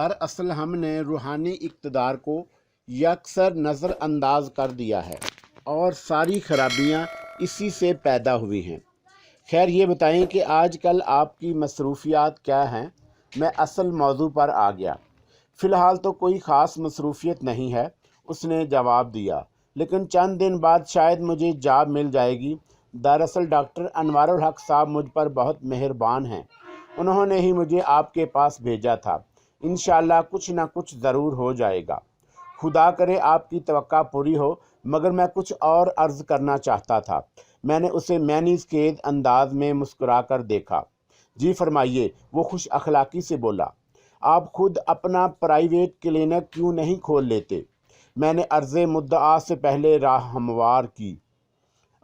दरअसल हमने रूहानी इक़्तिदार को यकसर नज़रअंदाज कर दिया है और सारी खराबियाँ इसी से पैदा हुई हैं। खैर, ये बताएं कि आजकल आपकी मसरूफ़ियात क्या हैं। मैं असल मौजू पर आ गया। फ़िलहाल तो कोई ख़ास मसरूफ़ियत नहीं है, उसने जवाब दिया, लेकिन चंद दिन बाद शायद मुझे जॉब मिल जाएगी। दरअसल डॉक्टर अनवारुल हक साहब मुझ पर बहुत मेहरबान हैं, उन्होंने ही मुझे आपके पास भेजा था। इंशाअल्लाह कुछ ना कुछ ज़रूर हो जाएगा। खुदा करे आपकी तवक्का पूरी हो, मगर मैं कुछ और अर्ज़ करना चाहता था। मैंने उसे मैनीज़ केद अंदाज में मुस्कुरा कर देखा। जी फरमाइए, वो खुश अखलाक़ी से बोला। आप खुद अपना प्राइवेट क्लिनिक क्यों नहीं खोल लेते? मैंने अर्ज़ मुद्दआ से पहले राह हमवार की।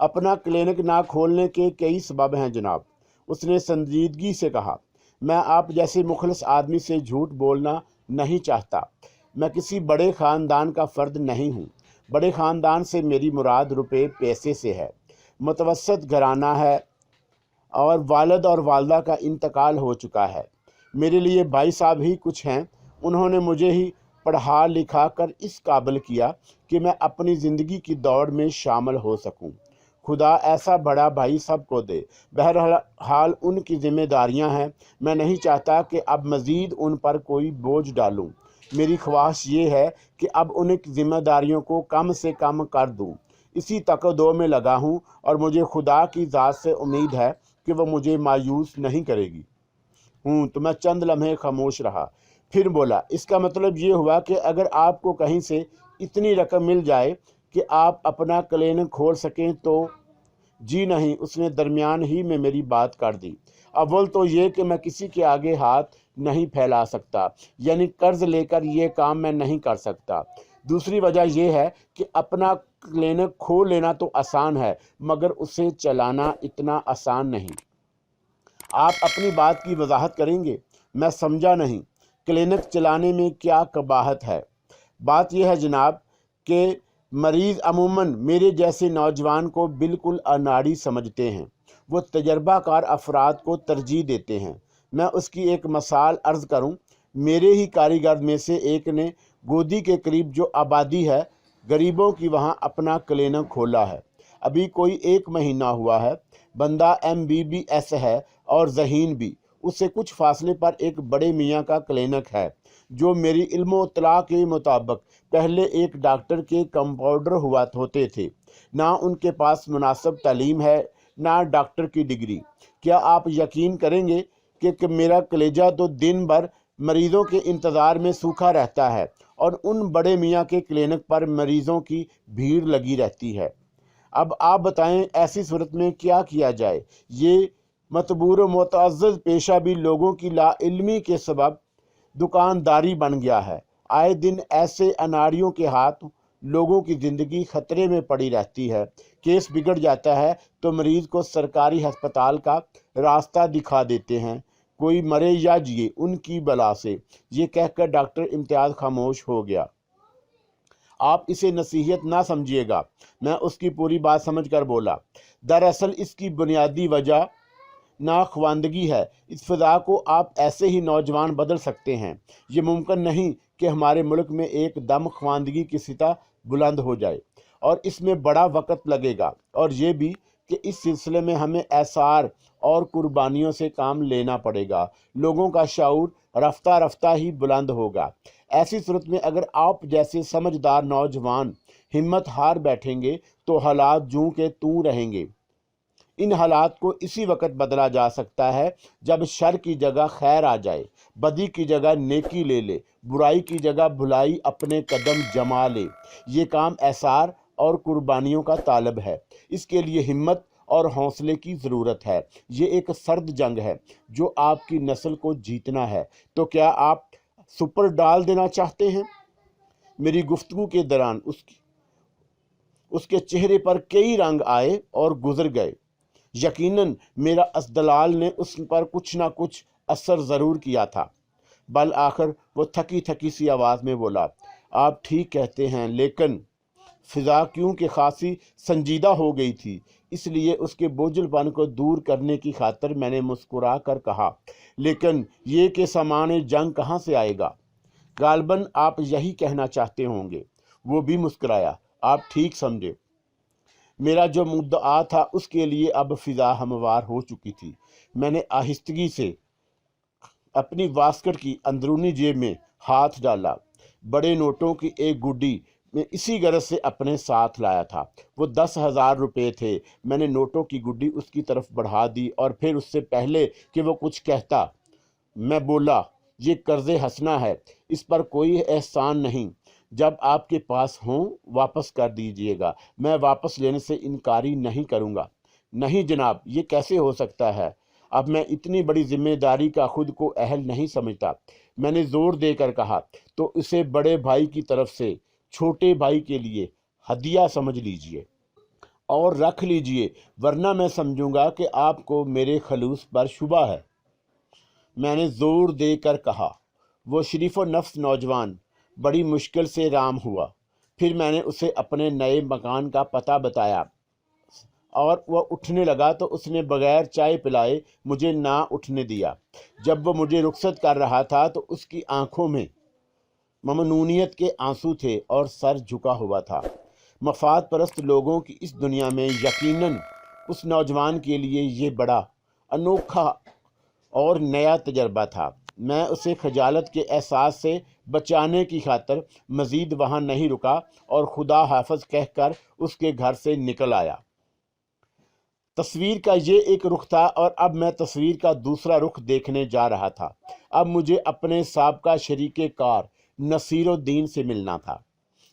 अपना क्लिनिक ना खोलने के कई सबब हैं जनाब, उसने संजीदगी से कहा। मैं आप जैसे मुखलिस आदमी से झूठ बोलना नहीं चाहता। मैं किसी बड़े ख़ानदान का फ़र्द नहीं हूँ। बड़े ख़ानदान से मेरी मुराद रुपए पैसे से है। मुतवस्सत घराना है और वालिद और वालदा का इंतकाल हो चुका है। मेरे लिए भाई साहब ही कुछ हैं। उन्होंने मुझे ही पढ़ा लिखा कर इस काबिल किया कि मैं अपनी ज़िंदगी की दौड़ में शामिल हो सकूं। खुदा ऐसा बड़ा भाई सबको दे। बहरहाल उनकी ज़िम्मेदारियां हैं। मैं नहीं चाहता कि अब मज़ीद उन पर कोई बोझ डालूं। मेरी ख्वाहिश ये है कि अब उन ज़िम्मेदारियों को कम से कम कर दूं। इसी तकदो में लगा हूं और मुझे खुदा की ज़ात से उम्मीद है कि वह मुझे मायूस नहीं करेगी। तो मैं चंद लम्हे खामोश रहा, फिर बोला, इसका मतलब ये हुआ कि अगर आपको कहीं से इतनी रकम मिल जाए कि आप अपना क्लिनिक खोल सकें तो? जी नहीं, उसने दरमियान ही में मेरी बात कर दी। अव्वल तो ये कि मैं किसी के आगे हाथ नहीं फैला सकता, यानी कर्ज लेकर ये काम मैं नहीं कर सकता। दूसरी वजह यह है कि अपना क्लिनिक खोल लेना तो आसान है, मगर उसे चलाना इतना आसान नहीं। आप अपनी बात की वजाहत करेंगे? मैं समझा नहीं। क्लिनिक चलाने में क्या कबाहत है? बात यह है जनाब कि मरीज़ अमूमन मेरे जैसे नौजवान को बिल्कुल अनाड़ी समझते हैं। वो तजर्बाकार अफराद को तरजीह देते हैं। मैं उसकी एक मिसाल अर्ज़ करूं। मेरे ही कारीगर में से एक ने गोदी के करीब जो आबादी है गरीबों की, वहाँ अपना क्लिनिक खोला है। अभी कोई 1 महीना हुआ है। बंदा MBBS है और ज़हीन भी। उससे कुछ फासले पर एक बड़े मियाँ का क्लिनिक है, जो मेरी इल्म इत्तला के मुताबिक पहले एक डॉक्टर के कंपाउंडर होते थे। ना उनके पास मुनासिब तालीम है, ना डॉक्टर की डिग्री। क्या आप यकीन करेंगे कि मेरा कलेजा तो दिन भर मरीज़ों के इंतज़ार में सूखा रहता है और उन बड़े मियाँ के क्लिनिक पर मरीज़ों की भीड़ लगी रहती है। अब आप बताएं, ऐसी सूरत में क्या किया जाए? ये मतबूर मुतअज़्ज़िज़ पेशा भी लोगों की लाइल्मी के सबब दुकानदारी बन गया है। आए दिन ऐसे अनाड़ियों के हाथ लोगों की ज़िंदगी खतरे में पड़ी रहती है। केस बिगड़ जाता है तो मरीज़ को सरकारी अस्पताल का रास्ता दिखा देते हैं। कोई मरे या जिए उनकी बला से। ये कहकर डॉक्टर इम्तियाज़ खामोश हो गया। आप इसे नसीहत ना समझिएगा, मैं उसकी पूरी बात समझकर बोला। दरअसल इसकी बुनियादी वजह नाखवानदगी है। इस फ़िज़ा को आप ऐसे ही नौजवान बदल सकते हैं। ये मुमकिन नहीं कि हमारे मुल्क में एक दम ख्वानदगी की सतह बुलंद हो जाए, और इसमें बड़ा वक़्त लगेगा। और ये भी कि इस सिलसिले में हमें एसार और कुर्बानियों से काम लेना पड़ेगा। लोगों का शऊर रफ्ता रफ्ता ही बुलंद होगा। ऐसी सूरत में अगर आप जैसे समझदार नौजवान हिम्मत हार बैठेंगे तो हालात जूं के तूं रहेंगे। इन हालात को इसी वक्त बदला जा सकता है जब शर की जगह खैर आ जाए, बदी की जगह नेकी ले ले, बुराई की जगह भलाई अपने कदम जमा ले। ये काम एसार और कुर्बानियों का तालब है। इसके लिए हिम्मत और हौसले की ज़रूरत है। ये एक सर्द जंग है जो आपकी नस्ल को जीतना है। तो क्या आप सुपर डाल देना चाहते हैं? मेरी गुफ्तगू के दौरान उसके चेहरे पर कई रंग आए और गुजर गए। यकीनन मेरा असदलाल ने उस पर कुछ ना कुछ असर ज़रूर किया था। बल आखिर वो थकी थकी सी आवाज़ में बोला, आप ठीक कहते हैं, लेकिन फ़िज़ा क्योंकि खासी संजीदा हो गई थी, इसलिए उसके बोझलपन को दूर करने की खातिर मैंने मुस्कुरा कर कहा, लेकिन ये कि सामान जंग कहाँ से आएगा? गालबन आप यही कहना चाहते होंगे। वो भी मुस्कुराया। आप ठीक समझे। मेरा जो मुद्दा था उसके लिए अब फिजा हमवार हो चुकी थी। मैंने आहिस्तगी से अपनी वास्कट की अंदरूनी जेब में हाथ डाला। बड़े नोटों की एक गुड्डी मैं इसी गरज से अपने साथ लाया था। वो 10,000 रुपये थे। मैंने नोटों की गुड्डी उसकी तरफ बढ़ा दी और फिर उससे पहले कि वो कुछ कहता मैं बोला, ये कर्ज़े हंसना है, इस पर कोई एहसान नहीं। जब आपके पास हों वापस कर दीजिएगा। मैं वापस लेने से इनकारी नहीं करूँगा। नहीं जनाब, ये कैसे हो सकता है। अब मैं इतनी बड़ी जिम्मेदारी का खुद को अहल नहीं समझता। मैंने जोर देकर कहा, तो इसे बड़े भाई की तरफ से छोटे भाई के लिए हदिया समझ लीजिए और रख लीजिए, वरना मैं समझूंगा कि आपको मेरे खलूस पर शुबा है। मैंने जोर देकर कहा। वो शरीफ नफ्स नौजवान बड़ी मुश्किल से राम हुआ। फिर मैंने उसे अपने नए मकान का पता बताया और वह उठने लगा तो उसने बगैर चाय पिलाए मुझे ना उठने दिया। जब वो मुझे रुखसत कर रहा था तो उसकी आंखों में ममनूनियत के आंसू थे और सर झुका हुआ था। मफाद परस्त लोगों की इस दुनिया में यकीनन उस नौजवान के लिए ये बड़ा अनोखा और नया तजर्बा था। मैं उसे खजालत के एहसास से बचाने की खातर मज़ीद वहाँ नहीं रुका और खुदा हाफिज कहकर उसके घर से निकल आया। तस्वीर का ये एक रुख था और अब मैं तस्वीर का दूसरा रुख देखने जा रहा था। अब मुझे अपने साबका शरीके कार नसीरुद्दीन से मिलना था।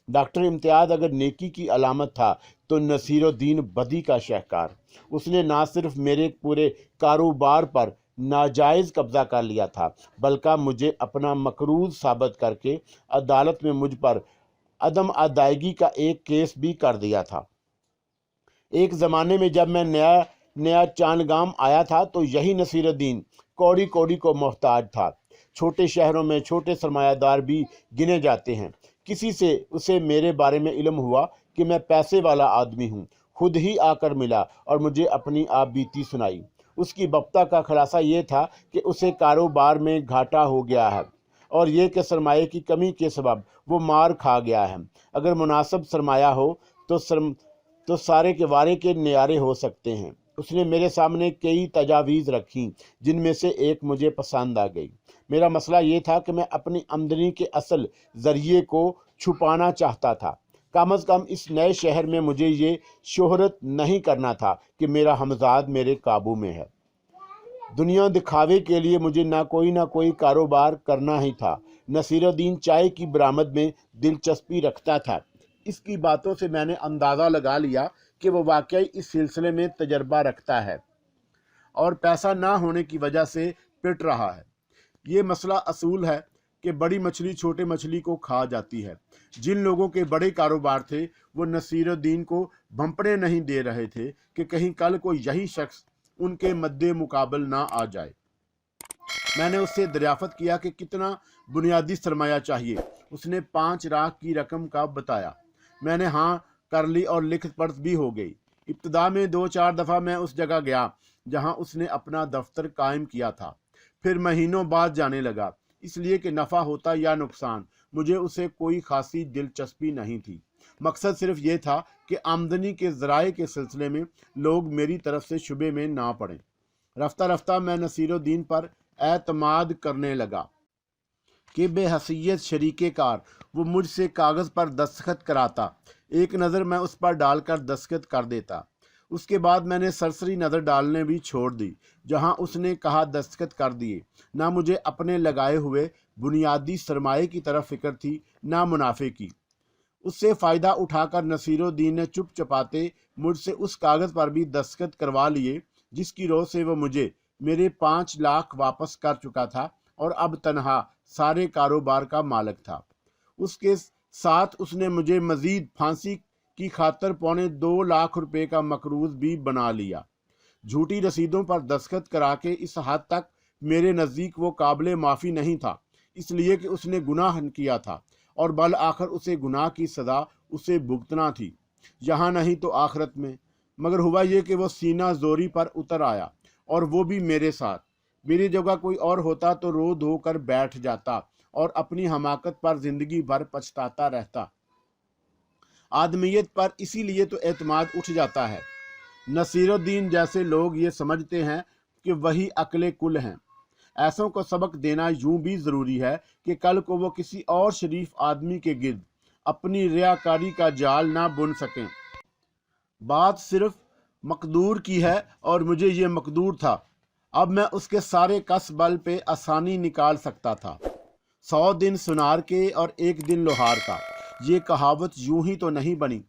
डॉक्टर इम्तियाज़ अगर नेकी की अलामत था तो नसीरुद्दीन बदी का शाहकार। उसने ना सिर्फ मेरे पूरे कारोबार पर नाजायज़ कब्ज़ा कर लिया था, बल्कि मुझे अपना मकरूज साबित करके अदालत में मुझ पर अदम अदायगी का एक केस भी कर दिया था। एक ज़माने में जब मैं नया चांदगाम आया था तो यही नसीरुद्दीन कौड़ी कौड़ी को मोहताज था। छोटे शहरों में छोटे सरमायादार भी गिने जाते हैं। किसी से उसे मेरे बारे में इल्म हुआ कि मैं पैसे वाला आदमी हूँ। खुद ही आकर मिला और मुझे अपनी आप बीती सुनाई। उसकी बप्ता का खुलासा ये था कि उसे कारोबार में घाटा हो गया है और ये कि सरमाए की कमी के सबब वो मार खा गया है। अगर मुनासिब सरमाया हो तो सारे के वारे के न्यारे हो सकते हैं। उसने मेरे सामने कई तजावीज़ रखी जिनमें से एक मुझे पसंद आ गई। मेरा मसला ये था कि मैं अपनी आमदनी के असल ज़रिए को छुपाना चाहता था। कम अज़ कम इस नए शहर में मुझे ये शोहरत नहीं करना था कि मेरा हमजाद मेरे काबू में है। दुनिया दिखावे के लिए मुझे ना कोई कारोबार करना ही था। नसीरुद्दीन चाय की बरामद में दिलचस्पी रखता था। इसकी बातों से मैंने अंदाज़ा लगा लिया कि वो वाकई इस सिलसिले में तजर्बा रखता है और पैसा ना होने की वजह से पिट रहा है। ये मसला असूल है कि बड़ी मछली छोटे मछली को खा जाती है। जिन लोगों के बड़े कारोबार थे वो नसीरुद्दीन को भंपड़े नहीं दे रहे थे कि कहीं कल को यही शख्स उनके मद्दे मुकाबल ना आ जाए। मैंने उससे दरियाफ़त किया कि कितना बुनियादी सरमाया चाहिए। उसने 5 लाख की रकम का बताया। मैंने हाँ कर ली और लिखत पढ़त भी हो गई। इब्तिदा में 2-4 दफ़ा मैं उस जगह गया जहाँ उसने अपना दफ्तर कायम किया था। फिर महीनों बाद जाने लगा, इसलिए कि नफ़ा होता या नुकसान मुझे उसे कोई खासी दिलचस्पी नहीं थी। मकसद सिर्फ ये था कि आमदनी के ज़राए के सिलसिले में लोग मेरी तरफ से शुबे में ना पड़ें। रफ्ता रफ्ता मैं नसीरुद्दीन पर एतमाद करने लगा कि बेहसीयत शरीके कार वो मुझसे कागज़ पर दस्तखत कराता। एक नज़र मैं उस पर डालकर दस्तखत कर देता। उसके बाद मैंने सरसरी नज़र डालने भी छोड़ दी। जहां उसने कहा दस्तखत कर दिए। ना मुझे अपने लगाए हुए बुनियादी सरमाए की तरफ फिक्र थी, ना मुनाफे की। उससे फ़ायदा उठाकर नसीरुद्दीन ने चुप चपाते मुझसे उस कागज़ पर भी दस्तखत करवा लिए जिसकी रोज़ से वो मुझे मेरे 5 लाख वापस कर चुका था और अब तनहा सारे कारोबार का मालिक था। उसके साथ उसने मुझे मज़ीद फांसी की खातर 2.25 लाख रुपए का मकरूज भी बना लिया। झूठी रसीदों पर दस्तखत करा के इस हद तक मेरे नज़दीक वो काबिल माफ़ी नहीं था, इसलिए कि उसने गुनाह किया था और बल आखिर उसे गुनाह की सज़ा उसे भुगतना थी, यहाँ नहीं तो आखिरत में। मगर हुआ ये कि वो सीना जोरी पर उतर आया और वो भी मेरे साथ। मेरी जगह कोई और होता तो रो धो कर बैठ जाता और अपनी हमाकत पर जिंदगी भर पछताता रहता। आदमियत पर इसीलिए तो एतमाद उठ जाता है। नसीरुद्दीन जैसे लोग ये समझते हैं कि वही अक्ले कुल हैं। ऐसों को सबक देना यूं भी ज़रूरी है कि कल को वो किसी और शरीफ आदमी के गिर्द अपनी रियाकारी का जाल ना बुन सकें। बात सिर्फ मकदूर की है और मुझे ये मकदूर था। अब मैं उसके सारे कस बल पे आसानी निकाल सकता था। 100 दिन सुनार के और 1 दिन लोहार का, ये कहावत यूं ही तो नहीं बनी।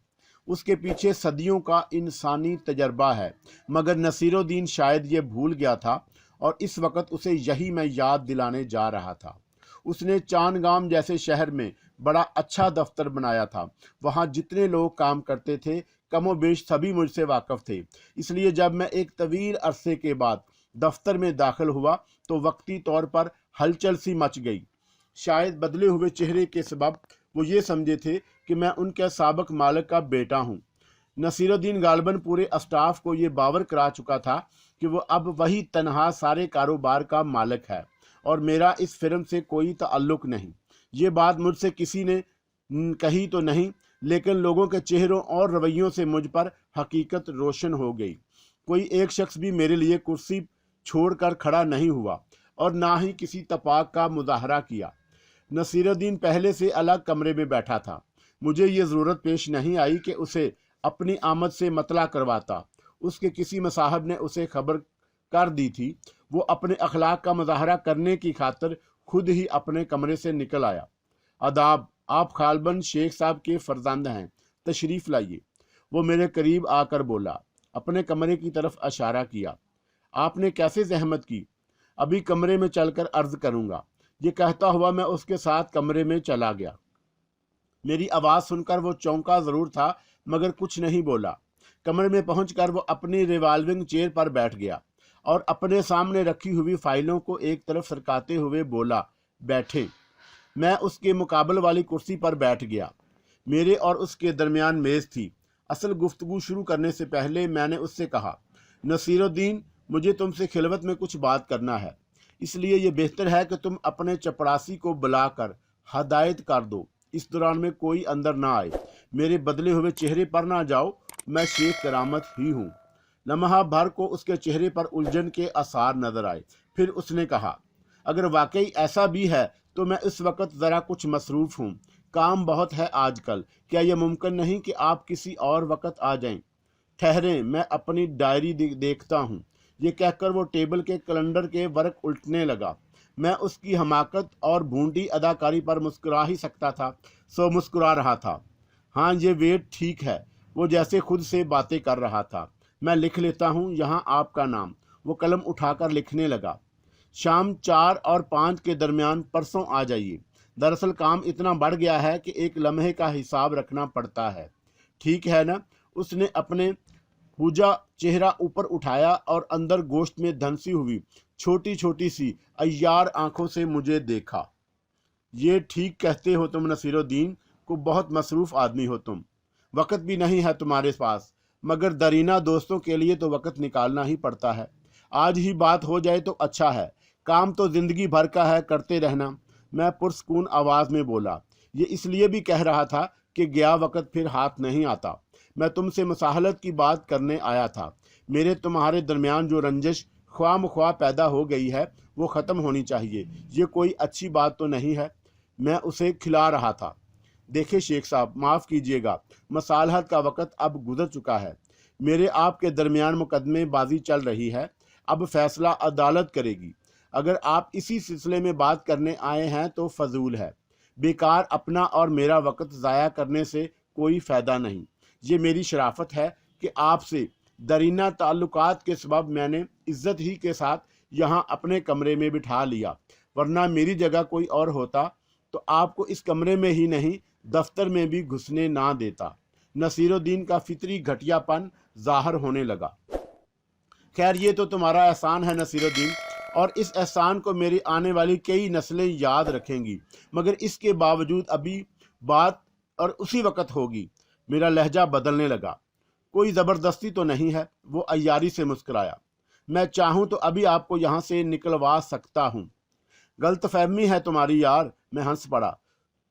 उसके पीछे सदियों का इंसानी तजर्बा है, मगर नसीरुद्दीन शायद ये भूल गया था और इस वक्त उसे यही मैं याद दिलाने जा रहा था। उसने चांदगाम जैसे शहर में बड़ा अच्छा दफ्तर बनाया था। वहाँ जितने लोग काम करते थे कमोबेश सभी मुझसे वाकिफ थे। इसलिए जब मैं एक तवील अरसे के बाद दफ्तर में दाखिल हुआ तो वक्ती तौर पर हलचल सी मच गई। शायद बदले हुए चेहरे के सबब वो ये समझे थे कि मैं उनके साबिक मालिक का बेटा हूँ। नसीरुद्दीन गालिबन पूरे स्टाफ को ये बावर करा चुका था कि वो अब वही तनहा सारे कारोबार का मालिक है और मेरा इस फिल्म से कोई ताल्लुक नहीं। ये बात मुझसे किसी ने कही तो नहीं, लेकिन लोगों के चेहरों और रवैयों से मुझ पर हकीकत रोशन हो गई। कोई एक शख्स भी मेरे लिए कुर्सी छोड़कर खड़ा नहीं हुआ और ना ही किसी तपाक का मुजाहरा किया। नसीरुद्दीन पहले से अलग कमरे में बैठा था। मुझे ये ज़रूरत पेश नहीं आई कि उसे अपनी आमद से मतला करवाता। उसके किसी मसाहब ने उसे खबर कर दी थी। वो अपने अखलाक का मुजाहरा करने की खातिर खुद ही अपने कमरे से निकल आया। आदाब, आप खालबन शेख साहब के फर्जंद हैं, तशरीफ़ लाइए। वो मेरे करीब आकर बोला, अपने कमरे की तरफ इशारा किया। आपने कैसे जहमत की? अभी कमरे में चलकर अर्ज़ करूँगा। ये कहता हुआ मैं उसके साथ कमरे में चला गया। मेरी आवाज़ सुनकर वो चौंका ज़रूर था, मगर कुछ नहीं बोला। कमरे में पहुंचकर वो अपनी रिवाल्विंग चेयर पर बैठ गया और अपने सामने रखी हुई फाइलों को एक तरफ सरकाते हुए बोला, बैठे। मैं उसके मुकाबल वाली कुर्सी पर बैठ गया। मेरे और उसके दरमियान मेज़ थी। असल गुफ्तगू शुरू करने से पहले मैंने उससे कहा, नसीरुद्दीन, मुझे तुमसे खिलवत में कुछ बात करना है, इसलिए ये बेहतर है कि तुम अपने चपड़ासी को बुलाकर हदायत कर दो इस दौरान में कोई अंदर ना आए। मेरे बदले हुए चेहरे पर ना जाओ, मैं शेख करामत ही हूँ। लम्हा भर को उसके चेहरे पर उलझन के आसार नजर आए। फिर उसने कहा, अगर वाकई ऐसा भी है तो मैं इस वक्त ज़रा कुछ मसरूफ़ हूँ, काम बहुत है आजकल। क्या यह मुमकिन नहीं कि आप किसी और वक्त आ जाएं? ठहरें, मैं अपनी डायरी देखता हूँ। ये कहकर वो टेबल के कैलेंडर के वर्क उल्टने लगा। मैं उसकी हमाकत और भूंडी अदाकारी पर मुस्कुरा ही सकता था, सो मुस्कुरा रहा था। हाँ, ये वेट ठीक है। वो जैसे खुद से बातें कर रहा था। मैं लिख लेता हूँ यहाँ आपका नाम। वो कलम उठाकर लिखने लगा। शाम 4 और 5 के दरमियान परसों आ जाइए। दरअसल काम इतना बढ़ गया है कि एक लम्हे का हिसाब रखना पड़ता है। ठीक है ना? उसने अपने पूजा चेहरा ऊपर उठाया और अंदर गोश्त में धंसी हुई छोटी छोटी सी अय्यार आंखों से मुझे देखा। ये ठीक कहते हो तुम नसीरुद्दीन, को बहुत मसरूफ़ आदमी हो तुम। वक़्त भी नहीं है तुम्हारे पास, मगर दरीना दोस्तों के लिए तो वक़्त निकालना ही पड़ता है। आज ही बात हो जाए तो अच्छा है। काम तो ज़िंदगी भर का है, करते रहना। मैं पुरस्कून आवाज़ में बोला। ये इसलिए भी कह रहा था कि गया वक़्त फिर हाथ नहीं आता। मैं तुमसे मुसाहलत की बात करने आया था। मेरे तुम्हारे दरमियान जो रंजिश ख्वाम-ख्वाह पैदा हो गई है वो ख़त्म होनी चाहिए। ये कोई अच्छी बात तो नहीं है। मैं उसे खिला रहा था। देखिए शेख साहब, माफ़ कीजिएगा, मसालहत का वक़्त अब गुजर चुका है। मेरे आपके दरमियान मुकदमे बाजी चल रही है। अब फैसला अदालत करेगी। अगर आप इसी सिलसिले में बात करने आए हैं तो फजूल है। बेकार अपना और मेरा वक़्त ज़ाया करने से कोई फ़ायदा नहीं। ये मेरी शराफत है कि आपसे दरीना ताल्लुकात के सबब मैंने इज्जत ही के साथ यहाँ अपने कमरे में बिठा लिया, वरना मेरी जगह कोई और होता तो आपको इस कमरे में ही नहीं दफ्तर में भी घुसने ना देता। नसीरुद्दीन का फितरी घटियापन ज़ाहिर होने लगा। खैर, ये तो तुम्हारा एहसान है नसीरुद्दीन, और इस एहसान को मेरी आने वाली कई नस्लें याद रखेंगी, मगर इसके बावजूद अभी बात और उसी वक़्त होगी। मेरा लहजा बदलने लगा। कोई ज़बरदस्ती तो नहीं है। वो अय्यारी से मुस्कुराया। मैं चाहूँ तो अभी आपको यहाँ से निकलवा सकता हूँ। गलतफहमी है तुम्हारी यार, मैं हंस पड़ा।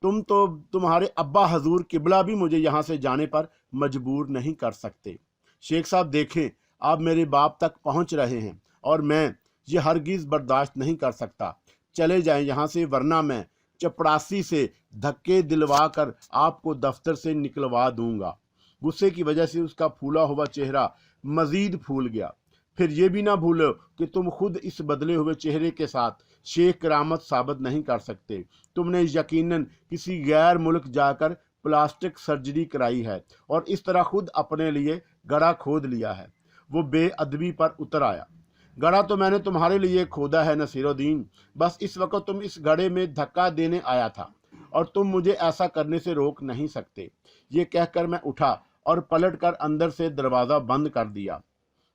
तुम्हारे अब्बा हजूर किबला भी मुझे यहाँ से जाने पर मजबूर नहीं कर सकते। शेख साहब देखें, आप मेरे बाप तक पहुँच रहे हैं और मैं ये हरगिज़ बर्दाश्त नहीं कर सकता। चले जाएं यहाँ से, वरना मैं चपड़ासी से धक्के दिलवा कर आपको दफ्तर से निकलवा दूंगा। गुस्से की वजह से उसका फूला हुआ चेहरा मजीद फूल गया। फिर ये भी ना भूलो कि तुम खुद इस बदले हुए चेहरे के साथ शेख करामत साबित नहीं कर सकते। तुमने यकीनन किसी गैर मुल्क जाकर प्लास्टिक सर्जरी कराई है और इस तरह खुद अपने लिए गड़ा खोद लिया है। वो बेअदबी पर उतर आया। गड़ा तो मैंने तुम्हारे लिए खोदा है नसीरुद्दीन, बस इस वक्त तुम इस गड़े में धक्का देने आया था और तुम मुझे ऐसा करने से रोक नहीं सकते। ये कहकर मैं उठा और पलटकर अंदर से दरवाज़ा बंद कर दिया।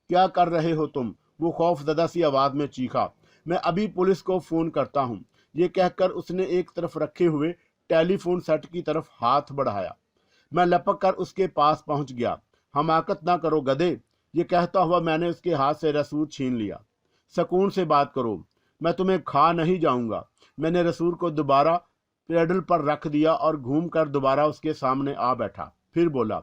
क्या कर रहे हो तुम? वो खौफजदा सी आवाज़ में चीखा। मैं अभी पुलिस को फ़ोन करता हूँ। ये कहकर उसने एक तरफ रखे हुए टेलीफोन सेट की तरफ हाथ बढ़ाया। मैं लपक कर उसके पास पहुँच गया। हमाकत ना करो गधे, ये कहता हुआ मैंने उसके हाथ से रसूल छीन लिया। सुकून से बात करो, मैं तुम्हें खा नहीं जाऊंगा। मैंने रसूल को दोबारा पेडल पर रख दिया और घूमकर दोबारा उसके सामने आ बैठा। फिर बोला,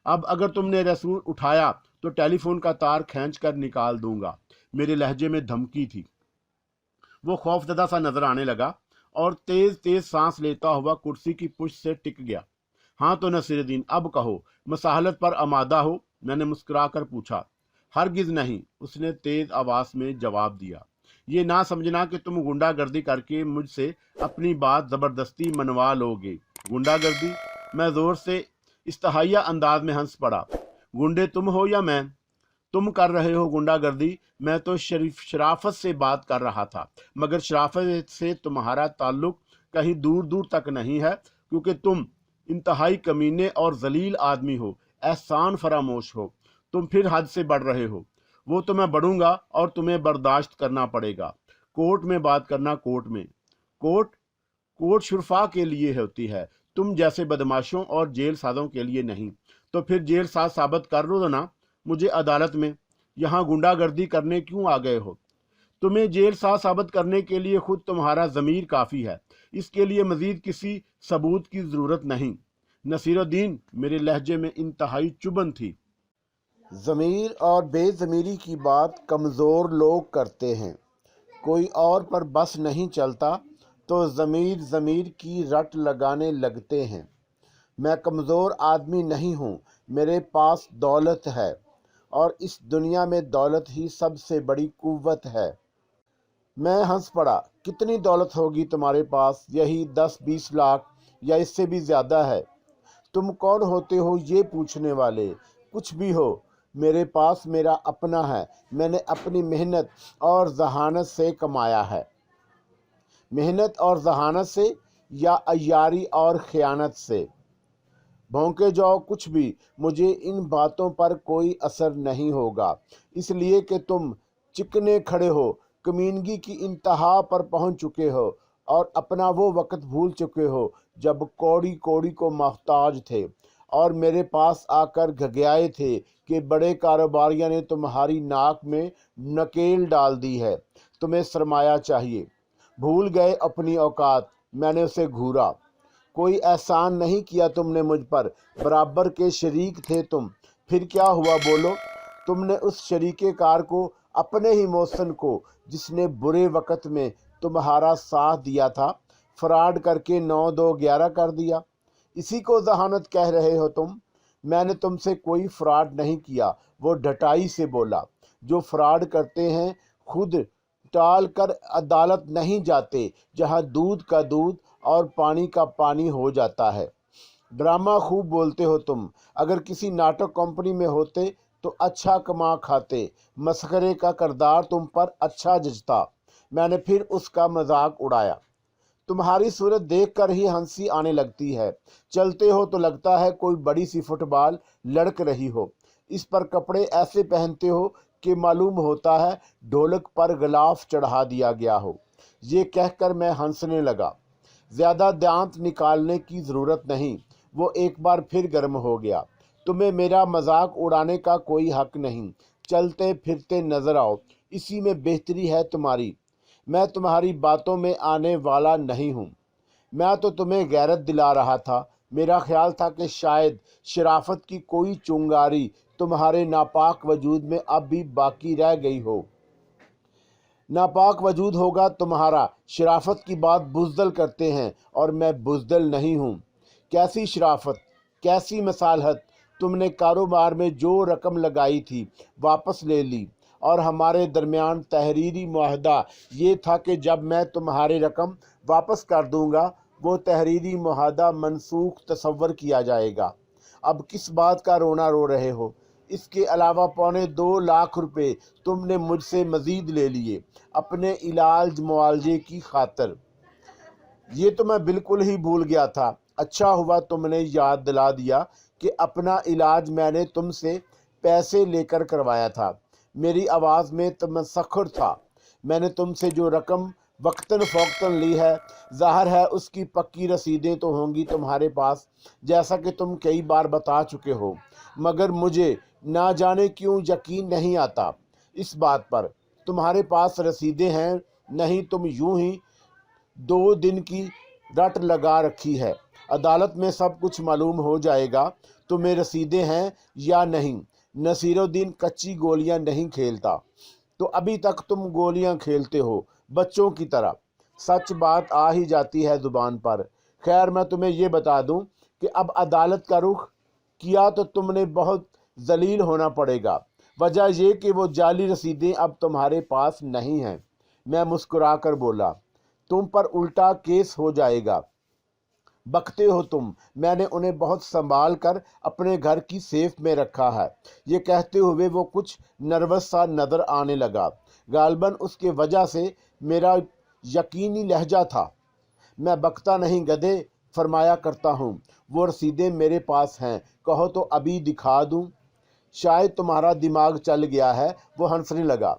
अब अगर तुमने रसूल उठाया तो टेलीफोन का तार खींच कर निकाल दूंगा। मेरे लहजे में धमकी थी। वो खौफजदा सा नजर आने लगा और तेज तेज सांस लेता हुआ कुर्सी की पुष्ट से टिक गया। हाँ तो नसीरुद्दीन, अब कहो, मसाहलत पर आमादा हो? मैंने मुस्कुराकर पूछा। हरगिज नहीं, उसने तेज आवाज में जवाब दिया। ये ना समझना कि तुम गुंडागर्दी करके मुझसे अपनी बात जबरदस्ती मनवा लोगे। गुंडागर्दी? मैं जोर से इस्तहाइया अंदाज में हंस पड़ा। गुंडे तुम हो या मैं? तुम कर रहे हो गुंडागर्दी, मैं तो शराफत से बात कर रहा था। मगर शराफत से तुम्हारा ताल्लुक कहीं दूर दूर तक नहीं है, क्योंकि तुम इंतहाई कमीने और जलील आदमी हो, एहसान फरामोश हो। तुम फिर हद से बढ़ रहे हो। वो तो मैं बढ़ूंगा और तुम्हें बर्दाश्त करना पड़ेगा। कोर्ट में बात करना, कोर्ट में। कोर्ट शुरफा के लिए होती है, तुम जैसे बदमाशों और जेल साजों के लिए नहीं। तो फिर जेल साज साबित कर दो ना मुझे अदालत में। यहाँ गुंडागर्दी करने क्यों आ गए हो? तुम्हें जेल साज साबित करने के लिए खुद तुम्हारा ज़मीर काफ़ी है। इसके लिए मजीद किसी सबूत की ज़रूरत नहीं। नसीरुद्दीन, मेरे लहजे में इंतहाई चुभन थी। ज़मीर और बेज़मीरी की बात कमज़ोर लोग करते हैं। कोई और पर बस नहीं चलता तो ज़मीर की रट लगाने लगते हैं। मैं कमज़ोर आदमी नहीं हूँ, मेरे पास दौलत है और इस दुनिया में दौलत ही सबसे बड़ी कुव्वत है। मैं हंस पड़ा। कितनी दौलत होगी तुम्हारे पास? यही 10-20 लाख या इससे भी ज़्यादा है? तुम कौन होते हो ये पूछने वाले? कुछ भी हो, मेरे पास मेरा अपना है। मैंने अपनी मेहनत और जहानत से कमाया है। मेहनत और जहानत से या अय्यारी और खयानत से? भौंके जाओ कुछ भी, मुझे इन बातों पर कोई असर नहीं होगा, इसलिए कि तुम चिकने खड़े हो, कमीनगी की इंतहा पर पहुंच चुके हो और अपना वो वक्त भूल चुके हो जब कौड़ी कौड़ी को मोहताज थे और मेरे पास आकर घगयाए थे कि बड़े कारोबारियों ने तुम्हारी नाक में नकेल डाल दी है, तुम्हें सरमाया चाहिए। भूल गए अपनी औकात। मैंने उसे घूरा। कोई एहसान नहीं किया तुमने मुझ पर, बराबर के शरीक थे तुम। फिर क्या हुआ बोलो? तुमने उस शरीके कार को, अपने ही मौसन को, जिसने बुरे वक्त में तुम्हारा साथ दिया था, फ्रॉड करके 9-2-11 कर दिया। इसी को जहानत कह रहे हो तुम? मैंने तुमसे कोई फ्रॉड नहीं किया, वो ढटाई से बोला। जो फ्रॉड करते हैं खुद टाल कर अदालत नहीं जाते, जहां दूध का दूध और पानी का पानी हो जाता है। ड्रामा खूब बोलते हो तुम। अगर किसी नाटक कंपनी में होते तो अच्छा कमा खाते। मस्खरे का किरदार तुम पर अच्छा जचता। मैंने फिर उसका मजाक उड़ाया। तुम्हारी सूरत देखकर ही हंसी आने लगती है। चलते हो तो लगता है कोई बड़ी सी फुटबॉल लड़क रही हो। इस पर कपड़े ऐसे पहनते हो कि मालूम होता है ढोलक पर गिलाफ चढ़ा दिया गया हो। ये कहकर मैं हंसने लगा। ज़्यादा दांत निकालने की ज़रूरत नहीं। वो एक बार फिर गर्म हो गया। तुम्हें मेरा मजाक उड़ाने का कोई हक नहीं। चलते फिरते नजर आओ, इसी में बेहतरी है तुम्हारी। मैं तुम्हारी बातों में आने वाला नहीं हूँ। मैं तो तुम्हें गैरत दिला रहा था। मेरा ख्याल था कि शायद शराफत की कोई चुंगारी तुम्हारे नापाक वजूद में अब भी बाकी रह गई हो। नापाक वजूद होगा तुम्हारा। शराफत की बात बुज़दिल करते हैं और मैं बुज़दिल नहीं हूँ। कैसी शराफत, कैसी मसालहत। तुमने कारोबार में जो रकम लगाई थी वापस ले ली, और हमारे दरमियान तहरीरी मुआहदा ये था कि जब मैं तुम्हारी रकम वापस कर दूंगा वो तहरीरी मुआहदा मनसूख तसव्वुर किया जाएगा। अब किस बात का रोना रो रहे हो? इसके अलावा 2.25 लाख रुपए तुमने मुझसे मज़ीद ले लिए अपने इलाज मुआलजे की खातिर। ये तो मैं बिल्कुल ही भूल गया था। अच्छा हुआ तुमने याद दिला दिया कि अपना इलाज मैंने तुमसे पैसे लेकर करवाया था। मेरी आवाज़ में तमस्खुर था। मैंने तुमसे जो रकम वक्तन फ़ौक्तन ली है, ज़ाहिर है उसकी पक्की रसीदें तो होंगी तुम्हारे पास, जैसा कि तुम कई बार बता चुके हो। मगर मुझे ना जाने क्यों यकीन नहीं आता इस बात पर। तुम्हारे पास रसीदें हैं, नहीं तुम यूं ही 2 दिन की रट लगा रखी है। अदालत में सब कुछ मालूम हो जाएगा तुम्हें रसीदें हैं या नहीं। नसीरुद्दीन कच्ची गोलियां नहीं खेलता, तो अभी तक तुम गोलियां खेलते हो बच्चों की तरह। सच बात आ ही जाती है ज़ुबान पर। खैर, मैं तुम्हें ये बता दूं कि अब अदालत का रुख किया तो तुमने बहुत जलील होना पड़ेगा। वजह यह कि वो जाली रसीदें अब तुम्हारे पास नहीं हैं। मैं मुस्कुरा कर बोला, तुम पर उल्टा केस हो जाएगा। बकते हो तुम। मैंने उन्हें बहुत संभाल कर अपने घर की सेफ में रखा है। ये कहते हुए वो कुछ नर्वस सा नज़र आने लगा। गालबन उसके वजह से मेरा यकीनी लहजा था। मैं बकता नहीं गधे, फरमाया करता हूँ। वो रसीदें मेरे पास हैं, कहो तो अभी दिखा दूँ। शायद तुम्हारा दिमाग चल गया है। वो हंसने लगा।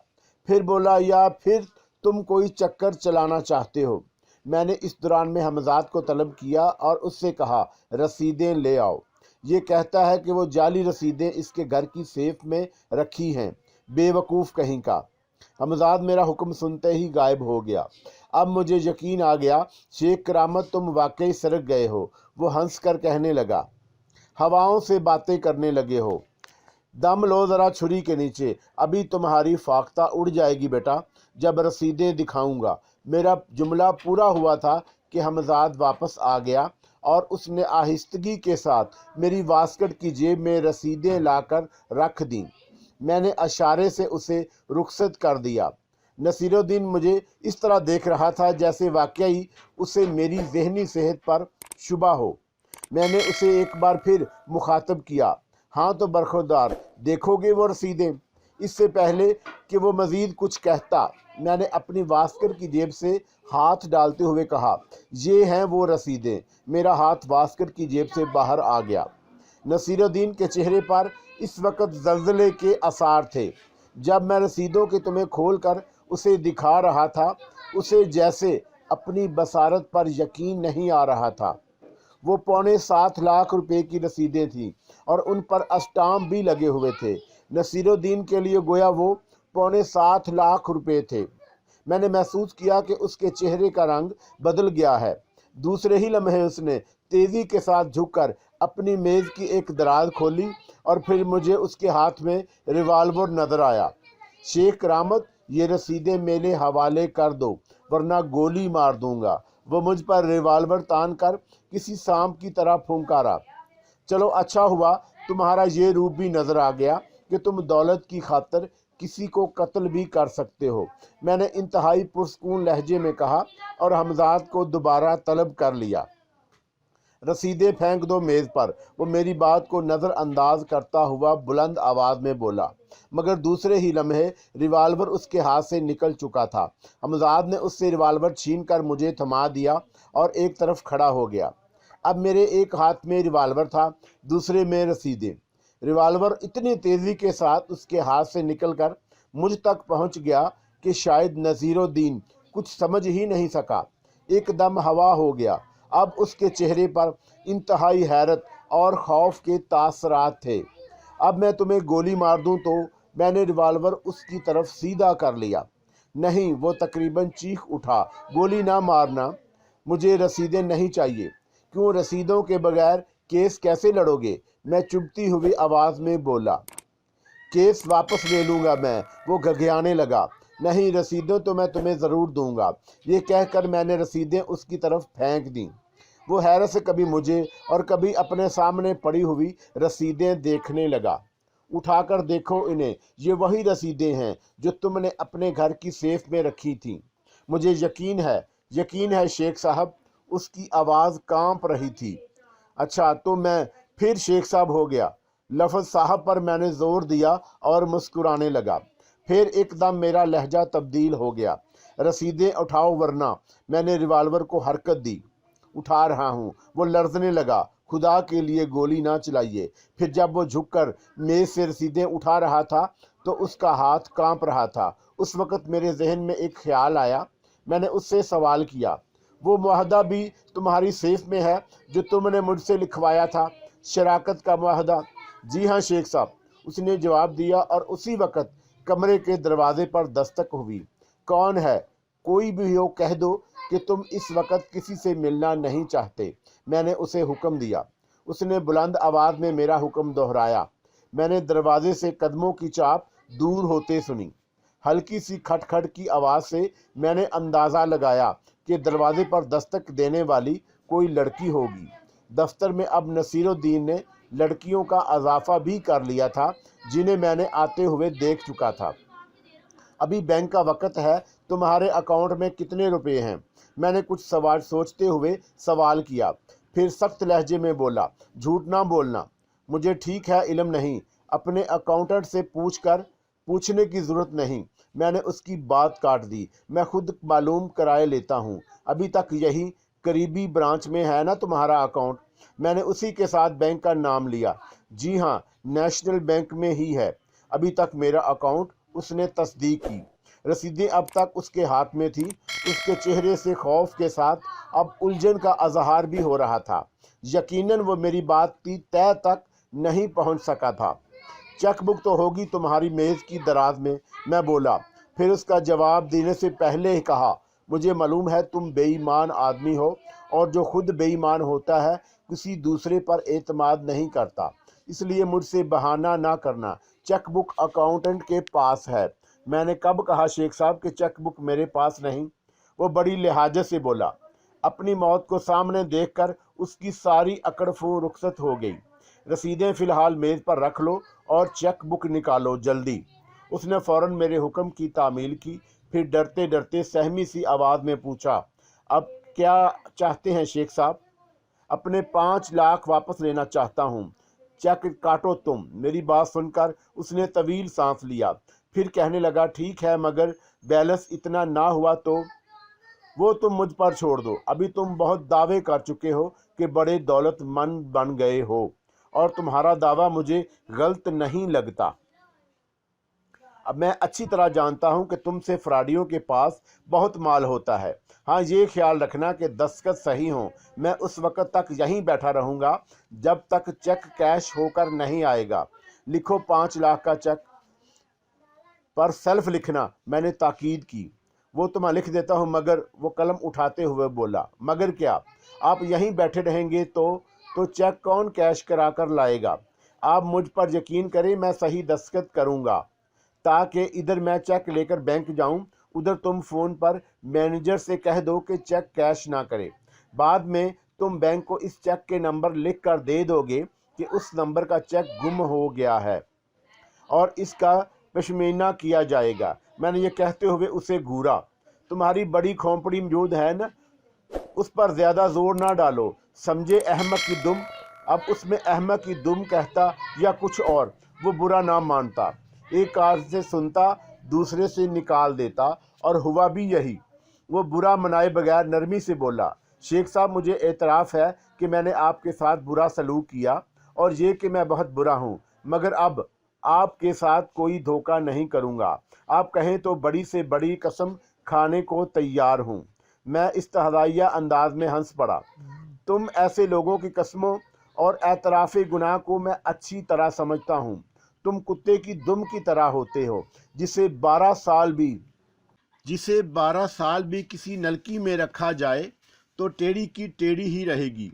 फिर बोला, या फिर तुम कोई चक्कर चलाना चाहते हो। मैंने इस दौरान में हमजाद को तलब किया और उससे कहा, रसीदें ले आओ। ये कहता है कि वो जाली रसीदें इसके घर की सेफ में रखी हैं। बेवकूफ़ कहीं का। हमजाद मेरा हुक्म सुनते ही गायब हो गया। अब मुझे यकीन आ गया, शेख करामत तुम वाकई सरक गए हो। वो हंस कर कहने लगा, हवाओं से बातें करने लगे हो। दम लो ज़रा छुरी के नीचे, अभी तुम्हारी फाख्ता उड़ जाएगी बेटा जब रसीदें दिखाऊंगा। मेरा जुमला पूरा हुआ था कि हमजाद वापस आ गया और उसने आहिस्तगी के साथ मेरी वास्कट की जेब में रसीदें लाकर रख दी। मैंने इशारे से उसे रुखसत कर दिया। नसीरुद्दीन मुझे इस तरह देख रहा था जैसे वाकई उसे मेरी जहनी सेहत पर शुबा हो। मैंने उसे एक बार फिर मुखातब किया, हाँ तो बरखुरदार, देखोगे वो रसीदें? इससे पहले कि वो मज़ीद कुछ कहता, मैंने अपनी वास्कर की जेब से हाथ डालते हुए कहा, ये हैं वो रसीदें। मेरा हाथ वास्कर की जेब से बाहर आ गया। नसीरुद्दीन के चेहरे पर इस वक्त ज़लज़ले के आसार थे। जब मैं रसीदों के तुम्हें खोल कर उसे दिखा रहा था, उसे जैसे अपनी बसारत पर यकीन नहीं आ रहा था। वो 7.25 लाख रुपए की रसीदें थीं और उन पर अस्टाम्प भी लगे हुए थे। नसीरुद्दीन के लिए गोया वो 7.25 लाख रुपए थे। मैंने महसूस किया कि उसके चेहरे का रंग बदल गया है। दूसरे ही लम्हे उसने तेज़ी के साथ झुककर अपनी मेज़ की एक दराज खोली और फिर मुझे उसके हाथ में रिवाल्वर नज़र आया। शेख करामत, ये रसीदें मेरे हवाले कर दो वरना गोली मार दूंगा। वो मुझ पर रिवाल्वर तान कर किसी सांप की तरह फुंकारा। चलो अच्छा हुआ तुम्हारा ये रूप भी नज़र आ गया कि तुम दौलत की खातिर किसी को कत्ल भी कर सकते हो। मैंने इंतहाई पुरस्कून लहजे में कहा और हमजाद को दोबारा तलब कर लिया। रसीदें फेंक दो मेज़ पर। वो मेरी बात को नज़रअंदाज करता हुआ बुलंद आवाज़ में बोला, मगर दूसरे ही लम्हे रिवाल्वर उसके हाथ से निकल चुका था। हमजाद ने उससे रिवाल्वर छीन कर मुझे थमा दिया और एक तरफ खड़ा हो गया। अब मेरे एक हाथ में रिवाल्वर था, दूसरे में रसीदें। रिवाल्वर इतनी तेज़ी के साथ उसके हाथ से निकलकर मुझ तक पहुंच गया कि शायद नसीरुद्दीन कुछ समझ ही नहीं सका। एकदम हवा हो गया। अब उसके चेहरे पर इंतहाई हैरत और खौफ के तासरात थे। अब मैं तुम्हें गोली मार दूं तो मैंने रिवाल्वर उसकी तरफ सीधा कर लिया। नहीं, वो तकरीबन चीख उठा, गोली ना मारना, मुझे रसीदें नहीं चाहिए। क्यों, रसीदों के बगैर केस कैसे लड़ोगे? मैं चुभती हुई आवाज़ में बोला। केस वापस ले लूँगा मैं। वो घघियाने लगा। नहीं, रसीदें तो मैं तुम्हें ज़रूर दूंगा। ये कहकर मैंने रसीदें उसकी तरफ फेंक दी। वो हैरत से कभी मुझे और कभी अपने सामने पड़ी हुई रसीदें देखने लगा। उठाकर देखो इन्हें, ये वही रसीदें हैं जो तुमने अपने घर की सेफ में रखी थी। मुझे यकीन है शेख साहब। उसकी आवाज़ कांप रही थी। अच्छा, तो मैं फिर शेख साहब हो गया। लफ्ज़ साहब पर मैंने जोर दिया और मुस्कुराने लगा। फिर एकदम मेरा लहजा तब्दील हो गया। रसीदें उठाओ वरना। मैंने रिवाल्वर को हरकत दी। उठा रहा हूँ। वो लर्जने लगा। खुदा के लिए गोली ना चलाइए। फिर जब वो झुककर मेज से रसीदें उठा रहा था तो उसका हाथ कांप रहा था। उस वक़्त मेरे जहन में एक ख्याल आया। मैंने उससे सवाल किया, वो मुआहदा भी तुम्हारी सेफ में है जो तुमने मुझसे लिखवाया था, शराकत का मुआहदा? जी हाँ शेख साहब, उसने जवाब दिया। और उसी वक़्त कमरे के दरवाजे पर दस्तक हुई। कौन है? कोई भी हो, कह दो कि तुम इस वक़्त किसी से मिलना नहीं चाहते। मैंने उसे हुक्म दिया। उसने बुलंद आवाज़ में मेरा हुक्म दोहराया। मैंने दरवाजे से कदमों की चाप दूर होते सुनी। हल्की सी खटखट की आवाज़ से मैंने अंदाज़ा लगाया कि दरवाजे पर दस्तक देने वाली कोई लड़की होगी। दफ्तर में अब नसीरुद्दीन ने लड़कियों का अजाफा भी कर लिया था जिन्हें मैंने आते हुए देख चुका था। अभी बैंक का वक़्त है, तुम्हारे अकाउंट में कितने रुपए हैं? मैंने कुछ सवाल सोचते हुए सवाल किया। फिर सख्त लहजे में बोला, झूठ ना बोलना, मुझे ठीक है इल्म नहीं। अपने अकाउंटेंट से पूछने की ज़रूरत नहीं। मैंने उसकी बात काट दी। मैं खुद मालूम कराए लेता हूँ। अभी तक यही करीबी ब्रांच में है ना तुम्हारा अकाउंट? मैंने उसी के साथ बैंक का नाम लिया। जी हाँ, नेशनल बैंक में ही है अभी तक मेरा अकाउंट। उसने तस्दीक की। रसीदें अब तक उसके हाथ में थी। उसके चेहरे से खौफ के साथ अब उलझन का अजहार भी हो रहा था। यकीनन वो मेरी बात की तह तक नहीं पहुंच सका था। चेक बुक तो होगी तुम्हारी मेज़ की दराज में, मैं बोला। फिर उसका जवाब देने से पहले ही कहा, मुझे मालूम है तुम बेईमान आदमी हो और जो खुद बेईमान होता है किसी दूसरे पर एतमाद नहीं करता। इसलिए मुझसे बहाना ना करना। चेक बुक अकाउंटेंट के पास है। मैंने कब कहा शेख साहब कि चेक बुक मेरे पास नहीं? वो बड़ी लिहाजत से बोला। अपनी मौत को सामने देखकर उसकी सारी अकड़ फू रुखसत हो गई। रसीदें फ़िलहाल मेज़ पर रख लो और चेक बुक निकालो जल्दी। उसने फ़ौरन मेरे हुक्म की तामील की। फिर डरते डरते सहमी सी आवाज़ में पूछा, अब क्या चाहते हैं शेख साहब? अपने 5 लाख वापस लेना चाहता हूँ। चेक काटो तुम। मेरी बात सुनकर उसने तवील सांस लिया। फिर कहने लगा, ठीक है, मगर बैलेंस इतना ना हुआ तो? वो तुम मुझ पर छोड़ दो। अभी तुम बहुत दावे कर चुके हो कि बड़े दौलतमंद बन गए हो और तुम्हारा दावा मुझे गलत नहीं लगता। अब मैं अच्छी तरह जानता हूं कि तुमसे फ्राडियों के पास बहुत माल होता है। हाँ, ये ख्याल रखना कि दस्तखत सही हों। मैं उस वक़्त तक यहीं बैठा रहूँगा जब तक चेक कैश होकर नहीं आएगा। लिखो 5 लाख का चेक, पर सेल्फ लिखना, मैंने ताकीद की। वो तो मैं लिख देता हूँ, मगर वो कलम उठाते हुए बोला, मगर क्या? आप यहीं बैठे रहेंगे तो चेक कौन कैश करा कर लाएगा? आप मुझ पर यकीन करें, मैं सही दस्तखत करूँगा ताकि इधर मैं चेक लेकर बैंक जाऊं, उधर तुम फ़ोन पर मैनेजर से कह दो कि चेक कैश ना करे। बाद में तुम बैंक को इस चेक के नंबर लिख कर दे दोगे कि उस नंबर का चेक गुम हो गया है और इसका पशमीना किया जाएगा। मैंने ये कहते हुए उसे घूरा। तुम्हारी बड़ी खोपड़ी मौजूद है न, उस पर ज़्यादा जोर ना डालो, समझे अहमक की दुम। अब उसमें अहमक की दुम कहता या कुछ और, वो बुरा ना मानता। एक कार से सुनता, दूसरे से निकाल देता, और हुआ भी यही। वो बुरा मनाए बगैर नरमी से बोला, शेख साहब, मुझे एतराफ़ है कि मैंने आपके साथ बुरा सलूक किया और ये कि मैं बहुत बुरा हूँ, मगर अब आपके साथ कोई धोखा नहीं करूँगा। आप कहें तो बड़ी से बड़ी कसम खाने को तैयार हूँ। मैं इस्तहज़ाइया अंदाज में हंस पड़ा। तुम ऐसे लोगों की कस्मों और एतराफ़ गुनाह को मैं अच्छी तरह समझता हूँ। तुम कुत्ते की दुम की तरह होते हो जिसे 12 साल भी जिसे 12 साल भी किसी नलकी में रखा जाए तो टेढ़ी की टेढ़ी ही रहेगी।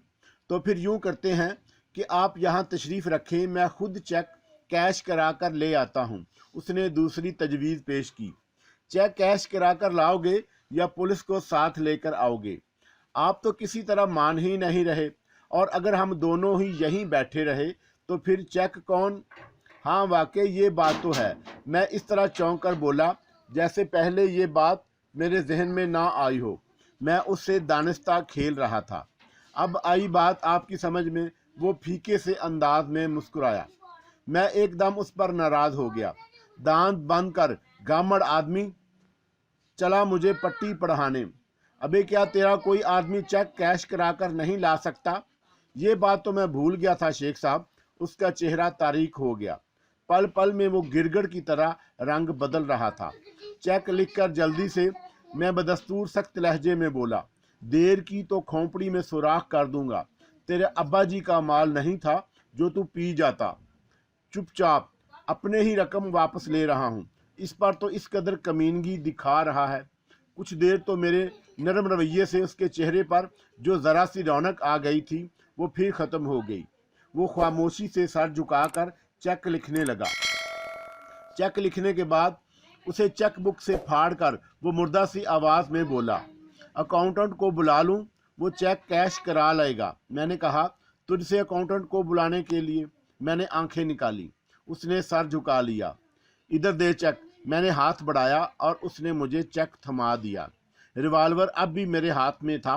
तो फिर यूँ करते हैं कि आप यहाँ तशरीफ़ रखें, मैं खुद चेक कैश करा कर ले आता हूँ। उसने दूसरी तजवीज़ पेश की। चेक कैश करा कर लाओगे या पुलिस को साथ लेकर आओगे? आप तो किसी तरह मान ही नहीं रहे, और अगर हम दोनों ही यहीं बैठे रहे तो फिर चेक कौन? हाँ वाकई ये बात तो है। मैं इस तरह चौंक कर बोला जैसे पहले ये बात मेरे जहन में ना आई हो। मैं उससे दानिस्ता खेल रहा था। अब आई बात आपकी समझ में? वो फीके से अंदाज में मुस्कुराया। मैं एकदम उस पर नाराज़ हो गया। दांत बंद कर गामड़ आदमी, चला मुझे पट्टी पढ़ाने। अबे क्या तेरा कोई आदमी चेक कैश करा कर नहीं ला सकता? ये बात तो मैं भूल गया था शेख साहब। उसका चेहरा तारीक हो गया। पल पल में वो गिरगिट की तरह रंग बदल रहा था। चेक लिखकर जल्दी से मैं बदस्तूर सख्त लहजे में बोला, देर की तो खोपड़ी में सुराख कर दूंगा। तेरे अब्बा जी का माल नहीं था जो तू पी जाता। चुपचाप अपने ही रकम वापस ले रहा हूँ। इस पर तो इस कदर कमीनगी दिखा रहा है। कुछ देर तो मेरे नरम रवैये से उसके चेहरे पर जो ज़रा सी रौनक आ गई थी वो फिर ख़त्म हो गई। वो खामोशी से सर झुकाकर चेक लिखने लगा। चेक लिखने के बाद उसे चेक बुक से फाड़कर वो मुर्दा सी आवाज़ में बोला, अकाउंटेंट को बुला लूँ? वो चेक कैश करा लाएगा। मैंने कहा, तुझसे अकाउंटेंट को बुलाने के लिए? मैंने आंखें निकाली। उसने सर झुका लिया। इधर दे चेक। मैंने हाथ बढ़ाया और उसने मुझे चेक थमा दिया। रिवाल्वर अब भी मेरे हाथ में था।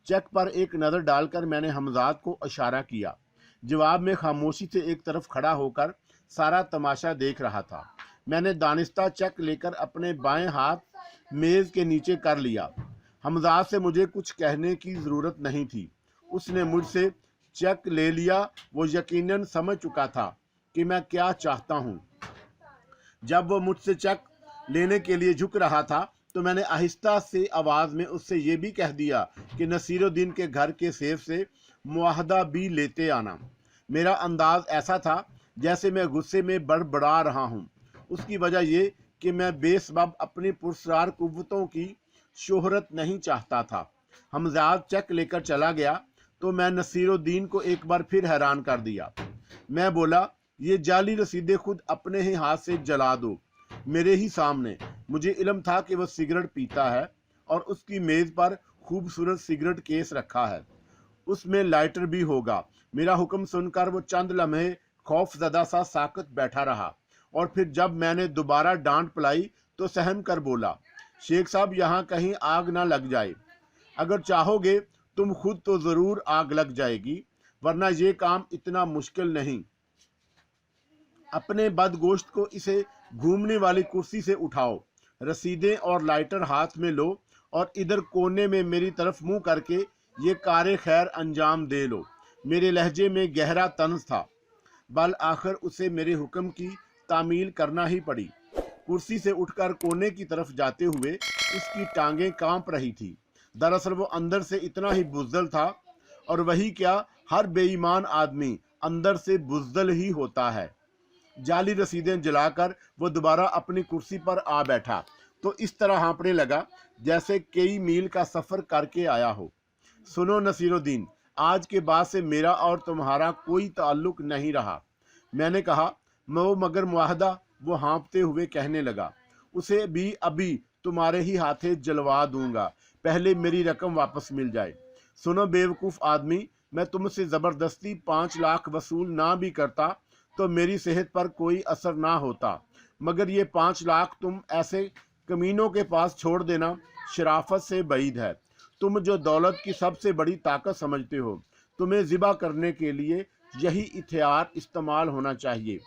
चेक पर एक नज़र डालकर मैंने हमजाद को इशारा किया। जवाब में खामोशी से एक तरफ खड़ा होकर सारा तमाशा देख रहा था। मैंने दानिस्ता चेक लेकर अपने बाएं हाथ मेज़ के नीचे कर लिया। हमजाद से मुझे कुछ कहने की ज़रूरत नहीं थी। उसने मुझसे चेक ले लिया। वो यकीनन समझ चुका था कि मैं क्या चाहता हूँ। जब वो मुझसे चेक लेने के लिए झुक रहा था तो मैंने आहिस्ता से आवाज़ में उससे ये भी कह दिया कि नसीरुद्दीन के घर के सेफ से मुआहदा भी लेते आना। मेरा अंदाज ऐसा था जैसे मैं गुस्से में बड़बड़ा रहा हूँ। उसकी वजह ये कि मैं बेसबब अपनी पुरस्कार कुव्वतों की शोहरत नहीं चाहता था। हमजाद चेक लेकर चला गया तो मैं नसीरुद्दीन को एक बार फिर हैरान कर दिया। मैं बोला, ये जाली रसीदें खुद अपने ही हाथ से जला दो, मेरे ही सामने। मुझे इल्म था कि वह सिगरेट पीता है और उसकी मेज़ पर खूबसूरत सिगरेट केस रखा है, उसमें लाइटर भी होगा। मेरा हुक्म सुनकर वो चंद लम्हे खौफजदा सा साकत बैठा रहा, और फिर जब मैंने दोबारा डांट पलाई तो सहम कर बोला, शेख साहब यहाँ कहीं आग ना लग जाए। अगर चाहोगे तुम खुद तो ज़रूर आग लग जाएगी, वरना ये काम इतना मुश्किल नहीं। अपने बदगोश्त को इसे घूमने वाली कुर्सी से उठाओ, रसीदें और लाइटर हाथ में लो और इधर कोने में मेरी तरफ मुंह करके ये कारे खैर अंजाम दे लो। मेरे लहजे में गहरा तंज था, बल आखिर उसे मेरे हुक्म की तामील करना ही पड़ी। कुर्सी से उठकर कोने की तरफ जाते हुए उसकी टांगें कांप रही थी। दरअसल वो अंदर से इतना ही बुज़दिल था, और वही क्या, हर बेईमान आदमी अंदर से बुज़दिल ही होता है। जाली रसीदें जलाकर वो दोबारा अपनी कुर्सी पर आ बैठा तो इस तरह हाँफने लगा जैसे कई मील का सफ़र करके आया हो। सुनो नसीरुद्दीन, आज के बाद से मेरा और तुम्हारा कोई ताल्लुक नहीं रहा। मैंने कहा, मगर मुआहदा? वो हाँफते हुए कहने लगा, उसे भी अभी तुम्हारे ही हाथे जलवा दूंगा, पहले मेरी रकम वापस मिल जाए। सुनो बेवकूफ़ आदमी, मैं तुमसे ज़बरदस्ती 5 लाख वसूल ना भी करता तो मेरी सेहत पर कोई असर ना होता, मगर ये 5 लाख तुम ऐसे कमीनों के पास छोड़ देना शराफत से बैद है। तुम जो दौलत की सबसे बड़ी ताकत समझते हो, तुम्हें ज़िबा करने के लिए यही हथियार इस्तेमाल होना चाहिए।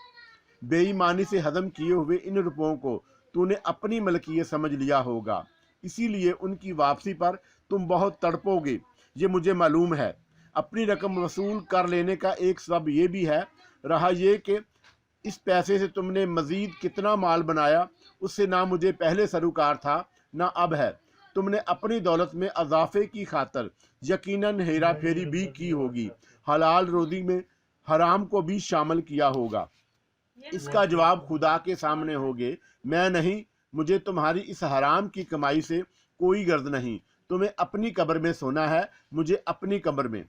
बेईमानी से हजम किए हुए इन रुपयों को तूने अपनी मलकियत समझ लिया होगा, इसीलिए उनकी वापसी पर तुम बहुत तड़पोगे, ये मुझे मालूम है। अपनी रकम वसूल कर लेने का एक सबब ये भी है रहा ये कि इस पैसे से तुमने मज़ीद कितना माल बनाया, उससे ना मुझे पहले सरोकार था ना अब है। तुमने अपनी दौलत में अजाफे की खातर यकीनन हेरा फेरी भी की होगी, हलाल रोज़ी में हराम को भी शामिल किया होगा। इसका जवाब खुदा के सामने होगे, मैं नहीं। मुझे तुम्हारी इस हराम की कमाई से कोई गर्ज नहीं। तुम्हें अपनी कब्र में सोना है, मुझे अपनी कब्र में।